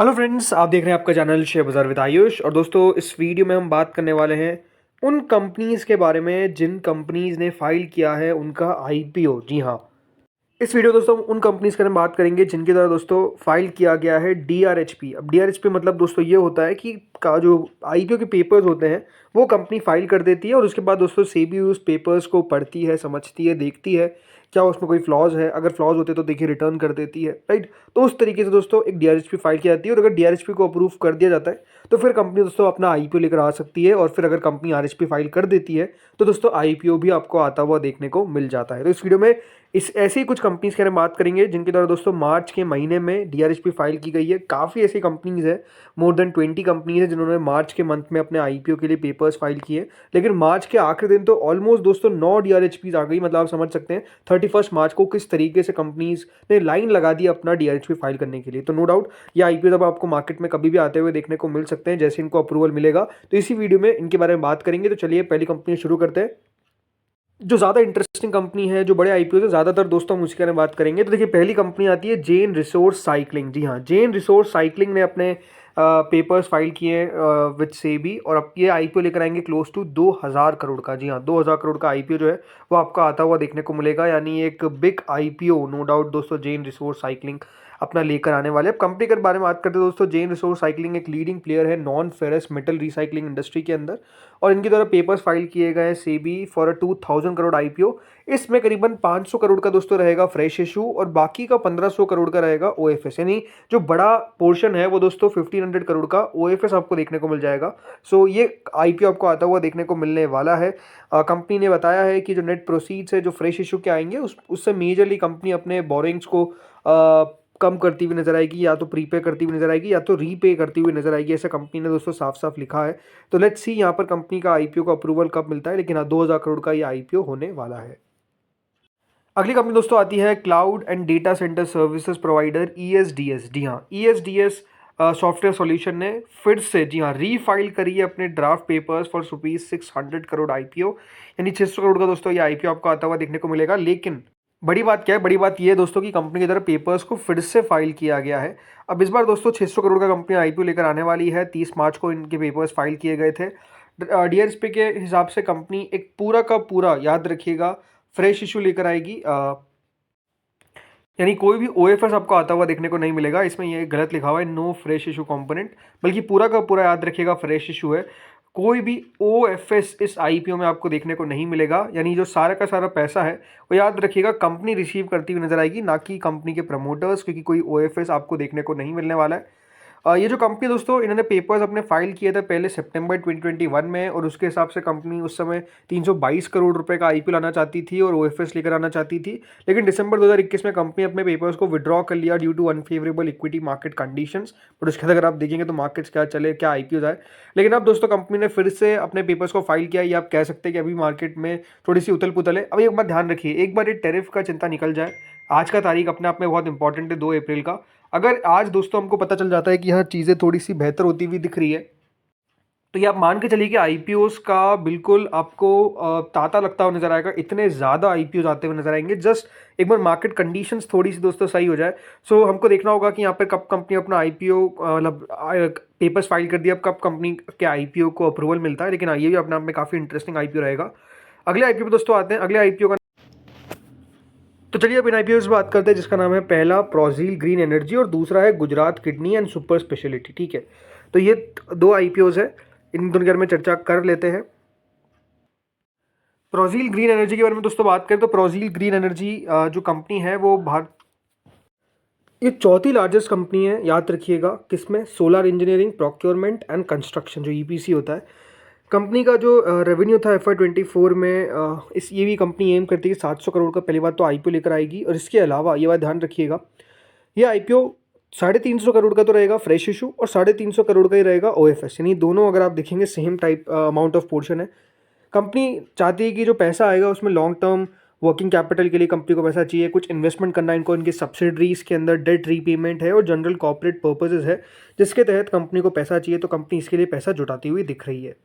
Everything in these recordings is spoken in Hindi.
हेलो फ्रेंड्स, आप देख रहे हैं आपका चैनल शेयर बाज़ार विद आयुष। और दोस्तों, इस वीडियो में हम बात करने वाले हैं उन कंपनीज़ के बारे में जिन कंपनीज़ ने फाइल किया है उनका आईपीओ। जी हाँ, इस वीडियो दोस्तों हम उन कंपनीज़ के बारे में बात करेंगे जिनके द्वारा दोस्तों फाइल किया गया है डीआरएचपी। अब डीआरएचपी मतलब दोस्तों ये होता है कि का जो आईपीओ के पेपर्स होते हैं वो कंपनी फाइल कर देती है और उसके बाद दोस्तों सेबी उस पेपर्स को पढ़ती है, समझती है, देखती है क्या उसमें कोई फ्लॉज है। अगर फ्लॉज होते तो देखिए रिटर्न कर देती है, राइट। तो उस तरीके से दोस्तों एक डीआरएचपी फाइल की जाती है और अगर डीआरएचपी को अप्रूव कर दिया जाता है तो फिर कंपनी दोस्तों अपना आईपीओ लेकर आ सकती है। और फिर अगर कंपनी आरएचपी फाइल कर देती है तो दोस्तों आईपीओ भी आपको आता हुआ देखने को मिल जाता है। तो इस वीडियो में इस ऐसी ही कुछ कंपनीज के बारे में बात करेंगे जिनके द्वारा दोस्तों मार्च के महीने में डीआरएचपी फाइल की गई है। काफ़ी ऐसी कंपनीज है, मोर देन 20 कंपनीज है जिन्होंने मार्च के मंथ में अपने आईपीओ के लिए पेपर्स फाइल किए। लेकिन मार्च के आखिरी दिन तो ऑलमोस्ट दोस्तों 9 डीआरएचपीज आ गई। मतलब आप समझ सकते हैं 31 मार्च को किस तरीके से कंपनीज ने लाइन लगा दी अपना डीआरएचपी फाइल करने के लिए। तो नो डाउट ये आईपीओ अब आपको मार्केट में कभी भी आते हुए देखने को मिल सकते हैं जैसे इनको अप्रूवल मिलेगा। तो इसी वीडियो में इनके बारे में बात करेंगे। तो चलिए पहली कंपनी शुरू करते हैं। जो ज़्यादा इंटरेस्टिंग कंपनी है, जो बड़े आईपीओ से ज़्यादातर दोस्तों हम उसके बारे में बात करेंगे। तो देखिए पहली कंपनी आती है जेन रिसोर्स साइक्लिंग। जी हाँ, जेन रिसोर्स साइक्लिंग ने अपने पेपर्स फाइल किए विद सेबी और अब ये आईपीओ लेकर आएंगे क्लोज टू 2000 करोड़ का। जी हाँ, 2000 करोड़ का आईपीओ जो है वो आपका आता हुआ देखने को मिलेगा, यानी एक बिग आईपीओ नो डाउट दोस्तों जेन रिसोर्स साइक्लिंग अपना लेकर आने वाले। अब कंपनी के बारे में बात करते हैं दोस्तों, जेन रिसोर्स साइक्लिंग एक लीडिंग प्लेयर है non ferrous metal recycling industry के अंदर और इनके द्वारा पेपर्स फाइल किए गए हैं SEBI for a 2000 crore IPO. इसमें करीबन 500 करोड़ का दोस्तों रहेगा फ्रेश इशू और बाकी का 1500 करोड़ का रहेगा ओएफएस, यानी जो बड़ा पोर्शन है वो दोस्तों 1500 करोड़ का ओएफएस आपको देखने को मिल जाएगा। सो ये आईपीओ आपको आता हुआ देखने को मिलने वाला है। कंपनी ने बताया है कि जो नेट प्रोसीड्स है जो फ्रेश इशू के आएंगे उससे मेजरली कंपनी अपने बोरिंग्स को कम करती हुई नजर आएगी, या तो प्रीपे करती हुई नजर आएगी या तो रीपे करती हुई नजर आएगी, ऐसा कंपनी ने दोस्तों साफ साफ लिखा है। तो लेट्स सी यहाँ पर कंपनी का आईपीओ का अप्रूवल कब मिलता है, लेकिन हाँ 2000 करोड़ का ये आईपीओ होने वाला है। अगली कंपनी दोस्तों आती है cloud and data centre services provider ESDS. जी हाँ, ईएसडीएस सॉफ्टवेयर सॉल्यूशन ने फिर से जी हाँ रीफाइल करी है अपने draft papers for ₹600 crore IPO, यानी 600 करोड़ का दोस्तों ये आईपीओ आपको आता हुआ देखने को मिलेगा। लेकिन बड़ी बात क्या है, बड़ी बात ये है दोस्तों कि कंपनी की तरफ पेपर्स को फिर से फाइल किया गया है। अब इस बार दोस्तों 600 करोड़ का कंपनी आईपीओ लेकर आने वाली है। 30 मार्च को इनके पेपर्स फाइल किए गए थे। डीआरएसपी के हिसाब से कंपनी एक पूरा का पूरा, याद रखिएगा, फ्रेश इशू लेकर आएगी। यानी कोई भी ओएफएस आपको आता हुआ देखने को नहीं मिलेगा। इसमें ये गलत लिखा हुआ है नो फ्रेश इशू कंपोनेंट, बल्कि पूरा का पूरा याद रखिएगा फ्रेश इशू है। कोई भी ओएफएस इस आईपीओ में आपको देखने को नहीं मिलेगा, यानी जो सारा का सारा पैसा है वो याद रखिएगा कंपनी रिसीव करती हुई नजर आएगी, ना कि कंपनी के प्रमोटर्स, क्योंकि कोई ओएफएस आपको देखने को नहीं मिलने वाला है। ये जो कंपनी दोस्तों इन्होंने पेपर्स अपने फाइल किए थे पहले सितंबर 2021 में और उसके हिसाब से कंपनी उस समय 322 करोड़ रुपए का आईपीओ लाना चाहती थी और ओएफएस लेकर आना चाहती थी। लेकिन दिसंबर 2021 में कंपनी अपने पेपर्स को विड्रॉ कर लिया due to unfavourable equity market conditions. But उसके बाद अगर आप देखेंगे तो मार्केट्स क्या चले, क्या आईपीओ जाए। लेकिन अब दोस्तों कंपनी ने फिर से अपने पेपर्स को फाइल किया। ये आप कह सकते हैं कि अभी मार्केट में थोड़ी सी उथल पुथल है। अब एक बात ध्यान रखिए, एक बार ये टैरिफ का चिंता निकल जाए, आज का तारीख अपने आप में बहुत इंपॉर्टेंट है 2 अप्रैल का। अगर आज दोस्तों हमको पता चल जाता है कि हाँ चीज़ें थोड़ी सी बेहतर होती हुई दिख रही है, तो ये आप मान के चलिए कि आईपीओस का बिल्कुल आपको तांता लगता हुआ नजर आएगा। इतने ज़्यादा आईपीओ आते हुए नजर आएंगे। जस्ट एक बार मार्केट कंडीशंस थोड़ी सी दोस्तों सही हो जाए। सो हमको देखना होगा कि यहाँ पर कब कंपनी अपना आईपीओ मतलब पेपर्स फाइल कर दिया, अब कब कंपनी के आईपीओ को अप्रूवल मिलता है। लेकिन ये भी अपने आप में काफ़ी इंटरेस्टिंग आईपीओ रहेगा। अगले आईपीओ पे दोस्तों आते हैं। अगले आईपीओ का, तो चलिए अब इन आईपीओ से बात करते हैं जिसका नाम है पहला प्रोजील ग्रीन एनर्जी और दूसरा है Gujarat kidney and super speciality. ठीक है, तो ये 2 आईपीओज है, इन दोनों के बारे में चर्चा कर लेते हैं। प्रोजील ग्रीन एनर्जी के बारे में दोस्तों बात करें तो प्रोजील ग्रीन एनर्जी जो कंपनी है वो भारत, ये चौथी लार्जेस्ट कंपनी है, याद रखिएगा, किसमें, solar engineering procurement and construction जो ईपीसी होता है। कंपनी का जो रेवेन्यू था FY24 में, ये भी कंपनी एम करती है 700 करोड़ का। पहली बात तो आईपीओ लेकर आएगी और इसके अलावा ये बात ध्यान रखिएगा, ये आईपीओ 350 करोड़ का तो रहेगा फ्रेश इशू और 350 करोड़ का ही रहेगा ओएफएस, यानी दोनों अगर आप देखेंगे same type amount of portion है। कंपनी चाहती है कि जो पैसा आएगा उसमें लॉन्ग टर्म वर्किंग कैपिटल के लिए कंपनी को पैसा चाहिए, कुछ इन्वेस्टमेंट करना इनको इनकी सब्सिडरीज के अंदर, डेट रीपेमेंट है और जनरल कॉर्पोरेट पर्पसेस है जिसके तहत कंपनी को पैसा चाहिए। तो कंपनी इसके लिए पैसा जुटाती हुई दिख रही है।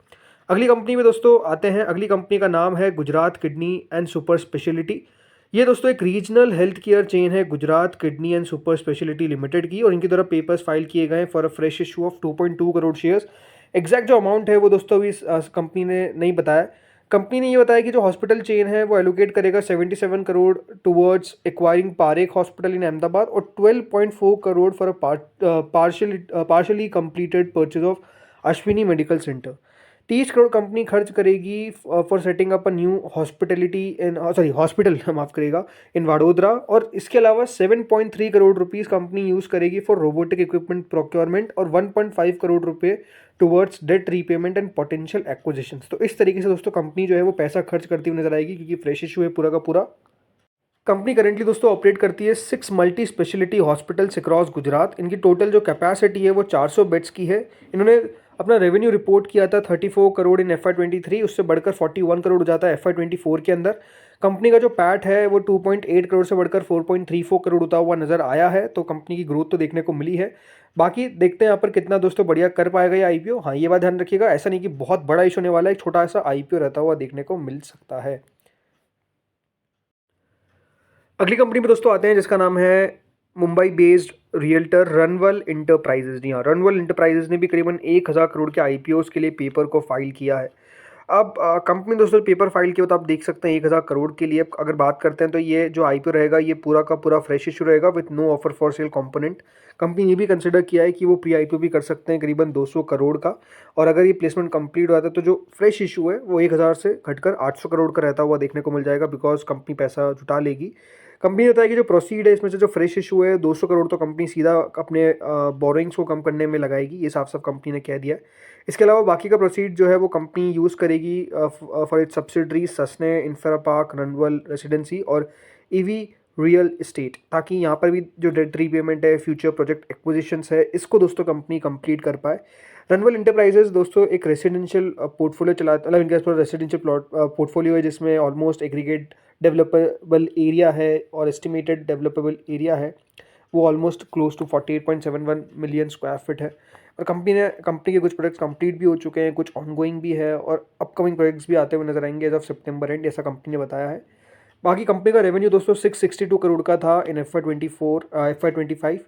अगली कंपनी में दोस्तों आते हैं। अगली कंपनी का नाम है Gujarat kidney and super speciality. ये दोस्तों एक रीजनल हेल्थ केयर चेन है Gujarat kidney and super speciality limited की, और इनकी तरफ पेपर्स फाइल किए गए हैं for a fresh issue of 2.2 crore shares. Exact जो अमाउंट है वो दोस्तों अभी कंपनी ने नहीं बताया। कंपनी ने ये बताया कि जो हॉस्पिटल चेन है वो एलोकेट करेगा 77 crore towards acquiring Parekh hospital in Ahmedabad और 12.4 crore for a partially completed purchase of Ashwini medical centre. 30 crore company खर्च करेगी for setting up a new hospital माफ करेगा इन वडोदरा, और इसके अलावा 7.3 करोड़ रुपीस कंपनी यूज़ करेगी फॉर रोबोटिक इक्विपमेंट प्रोक्योरमेंट और 1.5 करोड़ रुपए towards debt repayment and potential acquisitions. तो इस तरीके से दोस्तों कंपनी जो है वो पैसा खर्च करती हुई नजर आएगी, क्योंकि फ्रेश इशू है पूरा का पूरा। कंपनी करेंटली दोस्तों ऑपरेट करती है 6 multi speciality hospitals across Gujarat. इनकी टोटल जो कैपेसिटी है वो 400 बेड्स की है। इन्होंने अपना रेवेन्यू रिपोर्ट किया था 34 करोड़ इन FY23, उससे बढ़कर 41 करोड़ हो जाता है FY24 के अंदर। कंपनी का जो पैट है वो 2.8 करोड़ से बढ़कर 4.34 करोड़ होता हुआ नजर आया है। तो कंपनी की ग्रोथ तो देखने को मिली है। बाकी देखते हैं यहाँ पर कितना दोस्तों बढ़िया कर पाएगा ये IPO। हाँ, ये बात ध्यान रखिएगा, ऐसा नहीं कि बहुत बड़ा इशू होने वाला है, एक छोटा सा IPO रहता हुआ देखने को मिल सकता है। अगली कंपनी में दोस्तों आते हैं जिसका नाम है मुंबई बेस्ड रियल्टर रनवल इंटरप्राइजेज। जी हाँ, रनवल इंटरप्राइजेज ने भी करीबन 1000 करोड़ के IPOs के लिए पेपर को फाइल किया है। अब कंपनी दोस्तों पेपर फाइल किया तो आप देख सकते हैं 1000 करोड़ के लिए अगर बात करते हैं तो ये जो IPO रहेगा ये पूरा का पूरा फ्रेश इशू रहेगा with no offer for sale component. Company ये भी कंसिडर किया है कि वो प्री IPO भी कर सकते हैं करीबन 200 करोड़ का, और अगर ये प्लेसमेंट कंप्लीट हो जाता है तो जो फ्रेश इशू है वो 1000 से घटकर 800 करोड़ का रहता हुआ देखने को मिल जाएगा, बिकॉज कंपनी पैसा जुटा लेगी। कंपनी ने बताया कि जो प्रोसीड है इसमें से जो फ्रेश इशू है 200 करोड़ तो कंपनी सीधा अपने बोरिंग्स को कम करने में लगाएगी, ये साफ साफ कंपनी ने कह दिया है। इसके अलावा बाकी का प्रोसीड जो है वो कंपनी यूज़ करेगी फॉर इट्स सब्सिडरी सस्ने इंफ्रा पार्क रनवल रेसिडेंसी और ईवी रियल इस्टेट, ताकि यहाँ पर भी जो डेट रीपेमेंट है फ्यूचर प्रोजेक्ट एक्विजिशंस है इसको दोस्तों कंपनी कंप्लीट कर पाए। रनवल इंटरप्राइजेज दोस्तों एक रेसिडेंशियल पोर्टफोलियो चलाता, मतलब इनके पास रेसिडेंशियल प्लॉट पोर्टफोलियो है जिसमें ऑलमोस्ट एग्रीगेट डेवलपेबल एरिया है और एस्टिमेटेड डेवलपेबल एरिया है वो almost close to 48.71 million square feet है। और कंपनी के कुछ प्रोजेक्ट्स कंप्लीट भी हो चुके हैं, कुछ ऑनगोइंग भी है और अपकमिंग प्रोजेक्ट्स भी आते हुए नजर आएंगे एज ऑफ सितंबर एंड, ऐसा कंपनी ने बताया है। बाकी कंपनी का रेवेन्यू दोस्तों 662 करोड़ का था इन FY25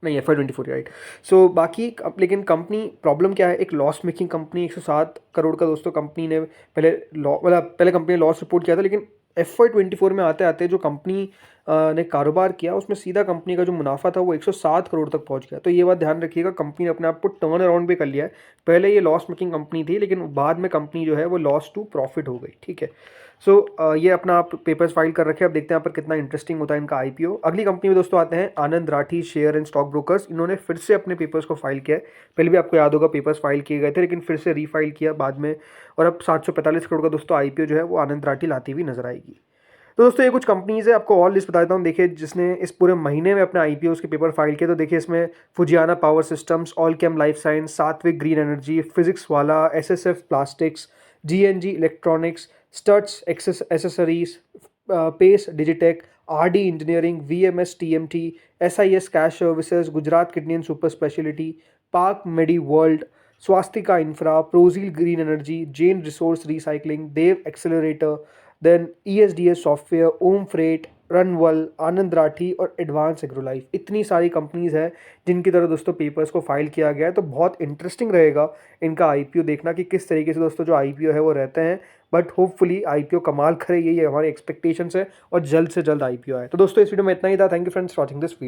नहीं FY24 राइट। सो बाकी लेकिन कंपनी प्रॉब्लम क्या है, एक लॉस मेकिंग कंपनी 107 करोड़ का दोस्तों कंपनी ने पहले कंपनी ने लॉस रिपोर्ट किया था, लेकिन FY24 में आते आते जो कंपनी ने कारोबार किया उसमें सीधा कंपनी का जो मुनाफा था वो 107 करोड़ तक पहुंच गया। तो ये बात ध्यान रखिएगा, कंपनी ने अपने आप को टर्न अराउंड भी कर लिया है। पहले ये लॉस मेकिंग कंपनी थी लेकिन बाद में कंपनी जो है वो लॉस टू प्रॉफिट हो गई, ठीक है। सो ये अपना आप पेपर्स फाइल कर रखे हैं। अब देखते हैं यहाँ पर कितना इंटरेस्टिंग होता है इनका IPO। अगली कंपनी में दोस्तों आते हैं Anand Rathi share and stock brokers. इन्होंने फिर से अपने पेपर्स को फाइल किया है। पहले भी आपको याद होगा पेपर्स फाइल किए गए थे लेकिन फिर से रीफाइल किया बाद में, और अब 745 करोड़ का दोस्तों IPO जो है वो आनंद राठी लाती हुई नजर आएगी। तो दोस्तों ये कुछ कंपनीज है, आपको और लिस्ट बता देता हूँ। देखिए जिसने इस पूरे महीने में अपने IPOs के पेपर फाइल किए, तो देखिए इसमें Fujiyama power systems, Allchem life science, Satvik green energy, Physics Wallah, SSF plastics, GNG electronics, Studds accessories, Pace Digitek, RD engineering, VMS TMT, SIS cash services, Gujarat kidney and super speciality, park medi world, Swastika infra, Prozeal green energy, Jain resource recycling, Dev accelerator, then ESDS software, Om freight, Runwal, Anand Rathi और एडवांस एग्रोलाइफ। इतनी सारी कंपनीज हैं जिनकी तरह दोस्तों पेपर्स को फाइल किया गया है। तो बहुत इंटरेस्टिंग रहेगा इनका IPO देखना कि किस तरीके से दोस्तों जो IPO है वो रहते हैं। बट होपफुली IPO कमाल करे, यही हमारी एक्सपेक्टेशंस है और जल्द से जल्द IPO आए। तो दोस्तों इस वीडियो में इतना ही था। Thank you friends for watching this video.